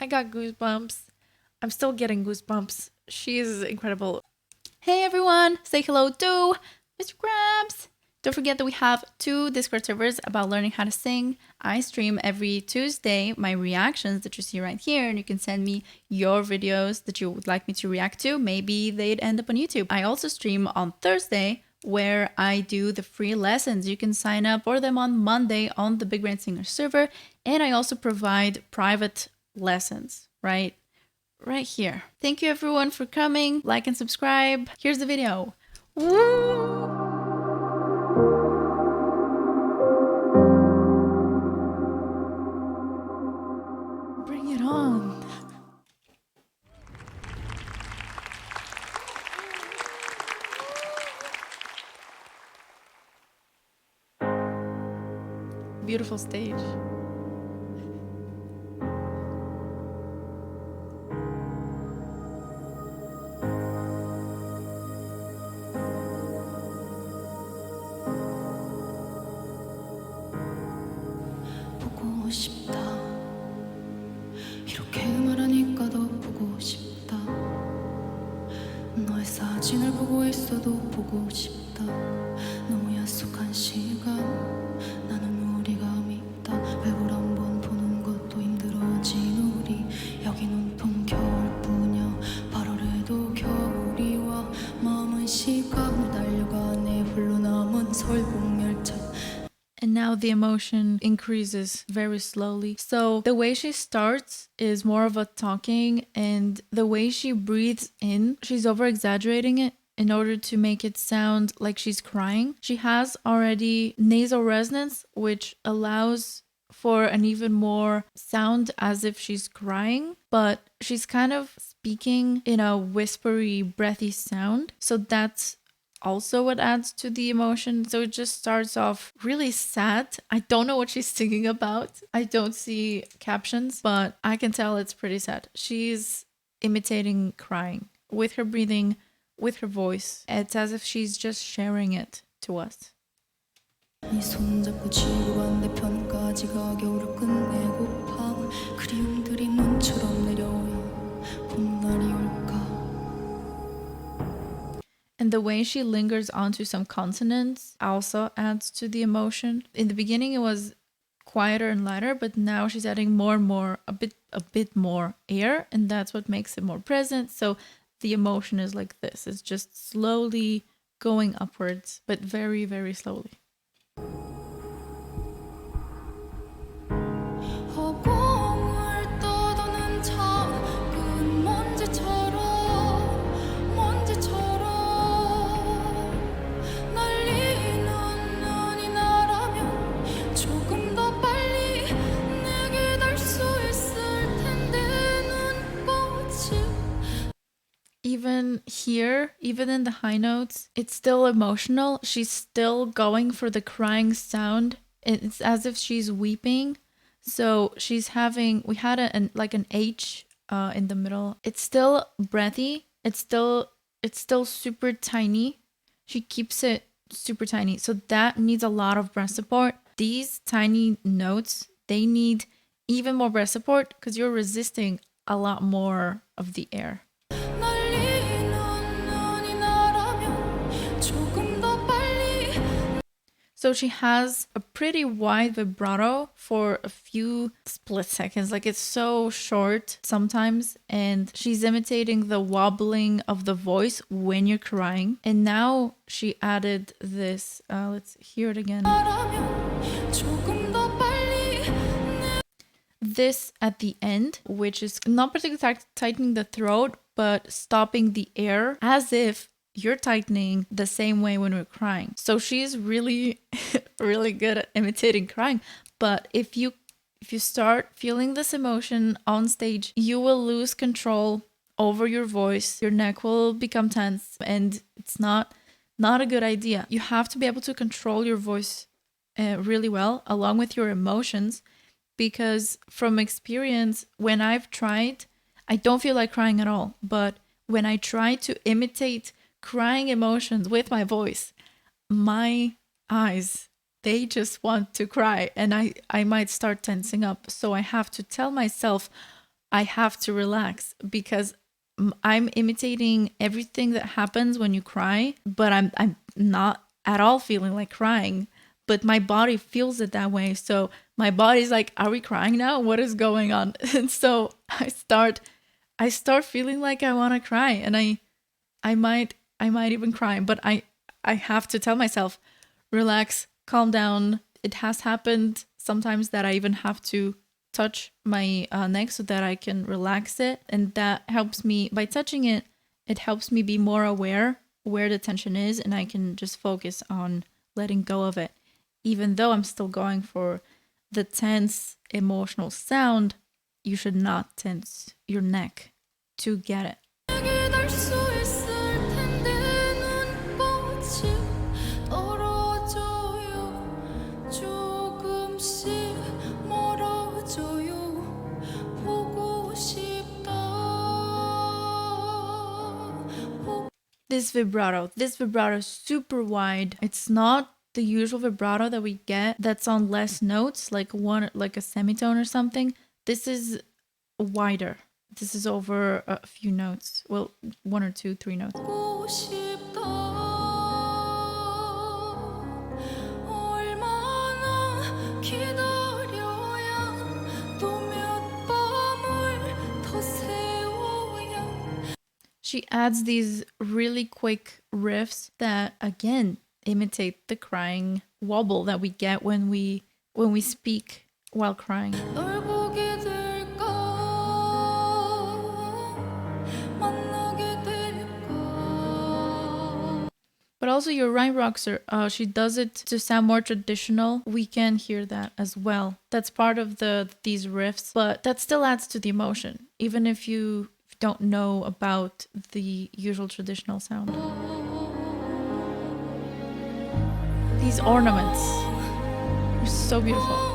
I got goosebumps. I'm still getting goosebumps. She is incredible. Hey everyone, say hello to Mr. Krabs. Don't forget that we have 2 Discord servers about learning how to sing. I stream every Tuesday my reactions that you see right here, and you can send me your videos that you would like me to react to. Maybe they'd end up on YouTube. I also stream on Thursday, where I do the free lessons. You can sign up for them on Monday on the Big Brain Singer server, and I also provide private lessons right here. Thank you everyone for coming. Like and subscribe. Here's the video. Woo! Bring it on. Beautiful stage. 보고 싶다. 이렇게 말하니까 더 보고 싶다. 너의 사진을 보고 있어도 보고 싶다. 너무 약속한 시간. 나는 우리가 밉다. 외부를 한번 보는 것도 힘들어진 우리. 여긴 온통 겨울뿐이야. 8월에도 겨울이 와. 마음은 시간을 달려가네. 홀로 남은 설국열차. And now the emotion increases very slowly. So the way she starts is more of a talking, and the way she breathes in, she's over exaggerating it in order to make it sound like she's crying. She has already nasal resonance, which allows for an even more sound as if she's crying, but she's kind of speaking in a whispery, breathy sound. So that's also what adds to the emotion. So it just starts off really sad. I don't know what she's singing about. I don't see captions, but I can tell it's pretty sad. She's imitating crying with her breathing, with her voice. It's as if she's just sharing it to us. 네 손잡고 지구 반대편까지 가 겨울을 끝내고파 그리움들이 눈처럼 내려와 봄날이 올까. And the way she lingers onto some consonants also adds to the emotion. In the beginning, it was quieter and lighter, but now she's adding more and more, a bit more air, and that's what makes it more present. So the emotion is like this. It's just slowly going upwards, but very, very slowly. Even here, even in the high notes, it's still emotional. She's still going for the crying sound. It's as if she's weeping. So she's having, we had like an H in the middle. It's still breathy. It's still super tiny. She keeps it super tiny. So that needs a lot of breath support. These tiny notes, they need even more breath support because you're resisting a lot more of the air. So she has a pretty wide vibrato for a few split seconds. Like it's so short sometimes. And she's imitating the wobbling of the voice when you're crying. And now she added this. Let's hear it again. This at the end, which is not particularly tightening the throat, but stopping the air as if you're tightening the same way when we're crying. So she's really, really good at imitating crying. But if you start feeling this emotion on stage, you will lose control over your voice. Your neck will become tense, and it's not a good idea. You have to be able to control your voice really well, along with your emotions, because from experience, when I've tried, I don't feel like crying at all. But when I try to imitate crying emotions with my voice, my eyes, they just want to cry, and I might start tensing up. So I have to tell myself, I have to relax because I'm imitating everything that happens when you cry, but I'm not at all feeling like crying, but my body feels it that way. So my body's like, are we crying now? What is going on? And so I start feeling like I want to cry, and I might even cry, but I have to tell myself, relax, calm down. It has happened sometimes that I even have to touch my neck so that I can relax it, and that helps me. By touching it, it helps me be more aware where the tension is, and I can just focus on letting go of it. Even though I'm still going for the tense emotional sound, you should not tense your neck to get it. This vibrato is super wide. It's not the usual vibrato that we get that's on less notes, like a semitone or something. This is wider. This is over a few notes. Well, 1 or 2, 3 notes. She adds these really quick riffs that again imitate the crying wobble that we get when we speak while crying. But also you're right, Roxer. She does it to sound more traditional. We can hear that as well. That's part of these riffs, but that still adds to the emotion, even if you don't know about the usual traditional sound. These ornaments are so beautiful.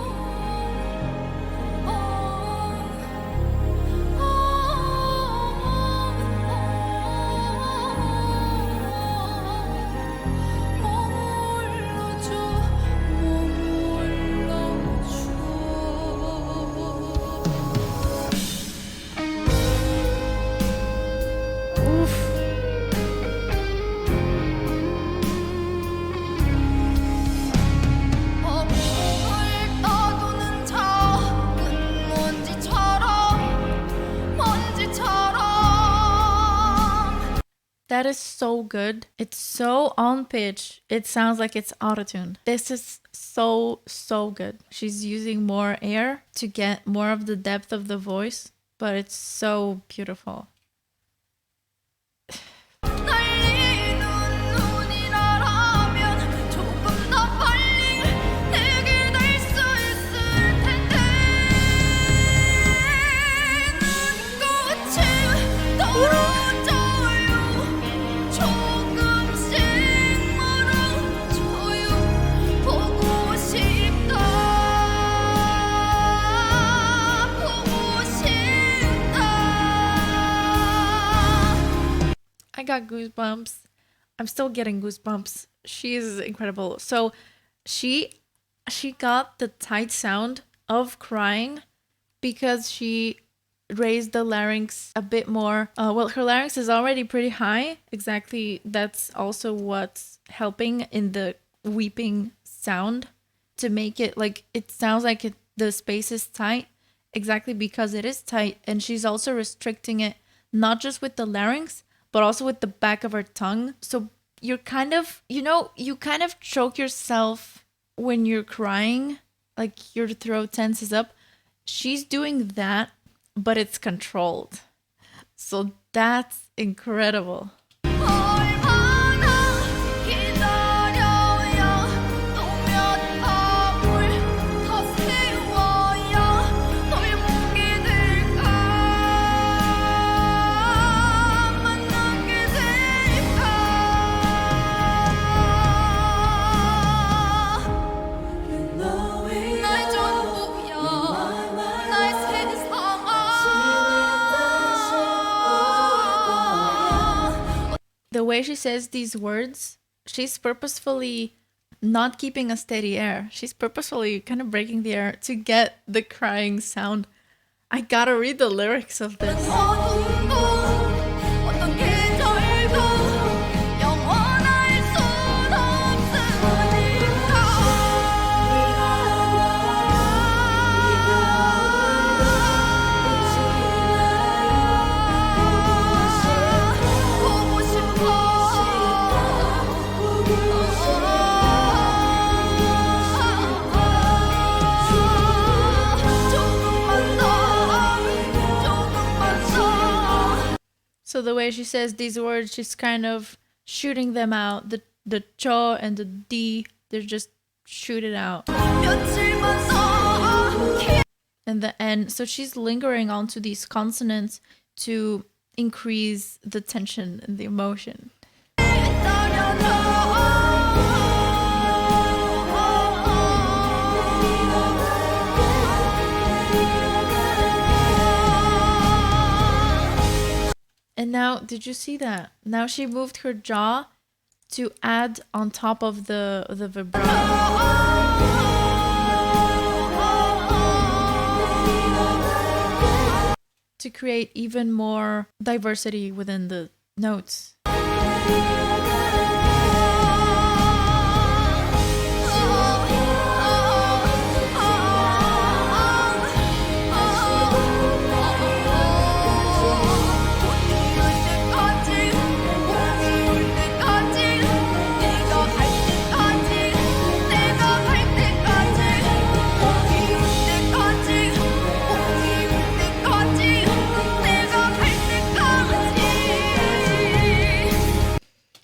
That is so good. It's so on pitch. It sounds like it's autotune. This is so good. She's using more air to get more of the depth of the voice, but it's so beautiful. I got goosebumps. I'm still getting goosebumps. She is incredible. So she got the tight sound of crying because she raised the larynx a bit more. Well, her larynx is already pretty high. Exactly. That's also what's helping in the weeping sound to make it like it sounds like the space is tight. Exactly because it is tight. And she's also restricting it not just with the larynx, but also with the back of her tongue. So you're kind of, you kind of choke yourself when you're crying, like your throat tenses up. She's doing that, but it's controlled. So that's incredible. The way she says these words, she's purposefully not keeping a steady air. She's purposefully kind of breaking the air to get the crying sound. I gotta read the lyrics of this. 어둠도 어떤 계절도 영원할 순 없으니까 보고 싶어. So the way she says these words, she's kind of shooting them out. The cho and the d, they're just shoot it out. 며칠만 더 And the n, so she's lingering onto these consonants to increase the tension and the emotion. And now, did you see that? Now she moved her jaw to add on top of the vibrato. To create even more diversity within the notes.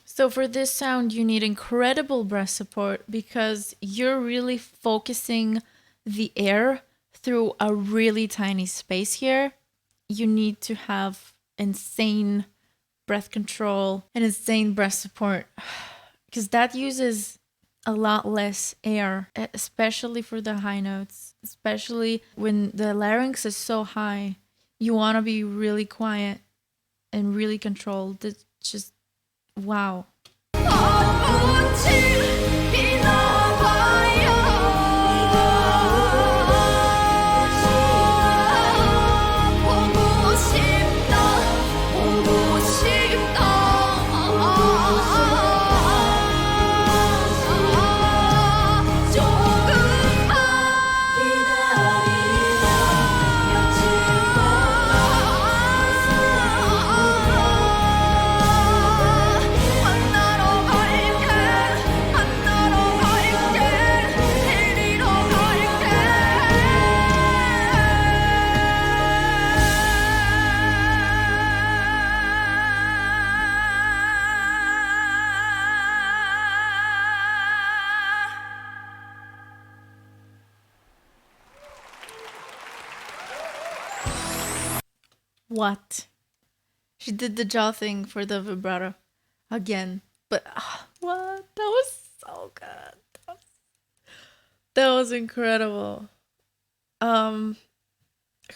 So for this sound, you need incredible breath support because you're really focusing the air through a really tiny space here. You need to have insane breath control and insane breath support because that uses a lot less air, especially for the high notes, especially when the larynx is so high. You want to be really quiet and really controlled. It's just, wow. What? She did the jaw thing for the vibrato again. But what? That was so good. That was incredible. Her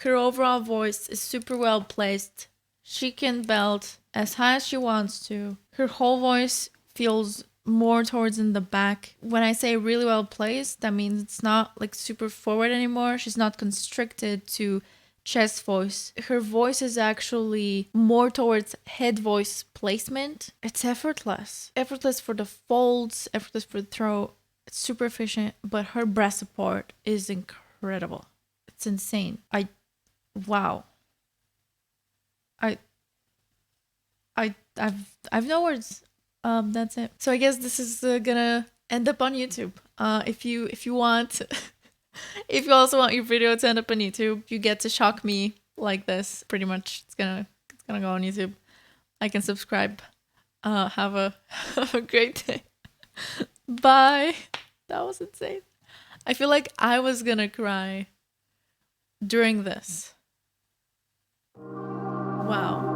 overall voice is super well placed. She can belt as high as she wants to. Her whole voice feels more towards in the back. When I say really well placed, that means it's not like super forward anymore. She's not constricted to chest voice. Her voice is actually more towards head voice placement. It's effortless. Effortless for the folds, effortless for the throat. It's super efficient, but her breath support is incredible. It's insane. Wow. I've no words. That's it. So I guess this is gonna end up on YouTube. If you want, if you also want your video to end up on YouTube, you get to shock me like this. Pretty much, it's gonna go on YouTube. I can subscribe. Have a great day. Bye. That was insane. I feel like I was gonna cry during this. Wow.